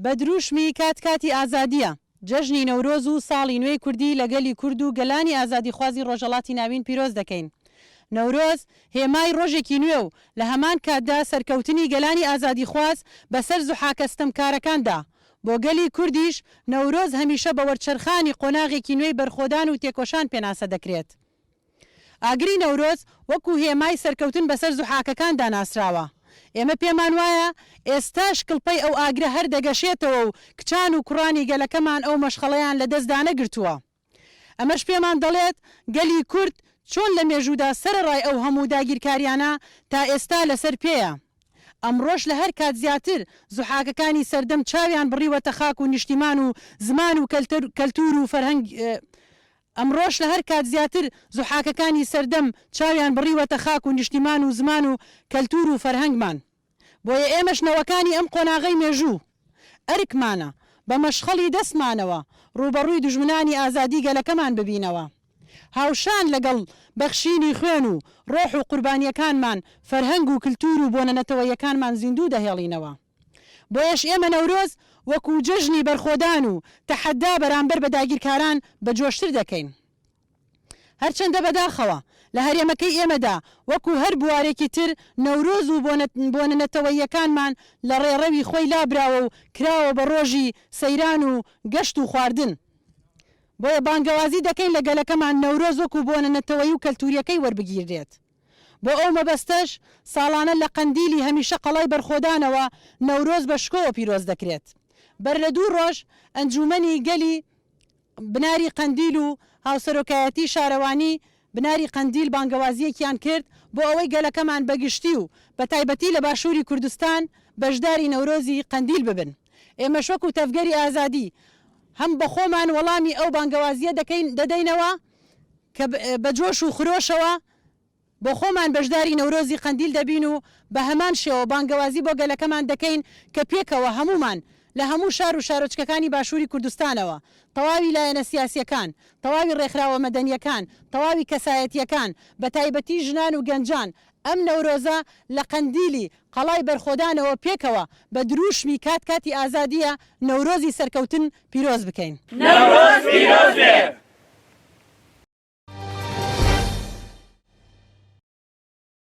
بە دروشمی کاتی ئازادیە جەژنی نەورۆز و ساڵی نوێی کوردی لەگەلی کورد و گەلانی ئازادیخوازی ڕۆژهەڵاتی ناوین پیرۆز دەکەین. نەورۆز هێمای ڕۆژێکی نوێ و لە هەمان کاتدا سەرکەوتنی گەلانی ئازادیخواز بەسەر زوحاکە ستەمکارەکاندا. بۆ گەلی کوردیش نەورۆز هەمیشە بە وەرچەرخانی قۆناغێکی نوێی بەرخۆدان و تێکۆشان پێناسە دەکرێت. ئاگری نەورۆز وەکو هێمای سەرکەوتن بەسەر زوحاکەکان داناسراوە. ئێمە پێمان وایە ئێستاش کڵپەی ئەو ئاگرە هەر دەگەشێتەوە و کچان و کوڕانی گەلەکەمان ئەو مەشخەڵەیان لە دەستدانە گرتووە. ئەمەش پێمان دەڵێت گەلی کورد چۆن لە مێژوودا سەرڕای ئەو هەموو داگیرکاریانە تا ئێستا لەسەر پێیە. ئەمڕۆژ لە هەر کات زیاتر زوحاکەکانی سەردەم چاویان بڕیوەتە خاک و نیشتیمان و زمان و کەلتور و فەرهەنگ. ئەمڕۆژ لە هەر کات زیاتر زوحاکەکانی سەردەم چاویان بڕیوەتە خاک و نیشتیمان و زمان و کەلتور و فەرهەنگمان. بۆیە ئێمەش نەوەکانی ئەم قۆناغەی مێژوو ئەرکمانە بە مەشخەڵی دەستمانەوە ڕوبەڕووی دژمنانی ئازادی گەلەکەمان ببینەوە. هاوشان لەگەڵ بەخشینی خوێن و ڕۆح و قوربانیەکانمان فەرهەنگ و کلتور و بۆنەنەتەوەیەکانمان زیندوو دەهێڵینەوە. بۆیەش ئێمە نەورۆز وەکو جەژنی بەرخۆدان و تەحەدا بەرامبەر بە داگیرکاران بەجۆشتر دەکەین. هەرچەندە بەداخەوە لە هەرێمەکەی ئێمەدا وەکو هەر بوارێکی تر نەورۆز و بۆنەتەوەیەکانمان لە ڕێڕەوی خۆی لابراوە و کراوە بە ڕۆژی سەیران و گەشت و خواردن. بۆیە بانگەوازی دەکەین لە گەلەکەمان نەورۆز وەکو بۆنەتەوەی و کەلتوریەکەی وەربگیردێت. بۆ ئەو مەبەستەش ساڵانە لە قەندیلی هەمیشە قەڵای بەرخۆدانەوە نەورۆز بە شکۆوە پیرۆز دەکرێت. بەر لە دوو ڕۆژ ئەنجومەنی گەلی بناری قەندیل و هاوسەرۆکایەتی شارەوانی بناری قەندیل بانگەوازیەکیان کرد بۆ ئەوەی گەلەکەمان بەگشتی و بە تایبەتی لە باشووری کوردستان بەشداری نەورۆزی قەندیل ببن. ئێمە وەکو تەفگەری ئازادی هەم بە خۆمان وەڵامی ئەو بانگەوازیە دەدەینەوە کە بە جۆش و خرۆشەوە بۆ خۆمان بەشداری نەورۆزی قەندیل دەبین و بە هەمان شێوە بانگەوازی بۆ گەلەکەمان دەکەین کە پێکەوە هەمومان لە هەموو شار و شارۆچکەکانی باشووری کوردستانەوە تەواوی لایەنە سیاسیەکان، تەواوی ڕێکخراوە مەدەنیەکان، تەواوی کەسایەتیەکان بە تایبەتی ژنان و گەنجان ئەم نەورۆزە لە قەندیلی قەڵای بەرخۆدانەوە پێکەوە بە دروشمی کاتی ئازادیە نەورۆزی سەرکەوتن پیرۆز بکەین. نەورۆز پیرۆز بێ!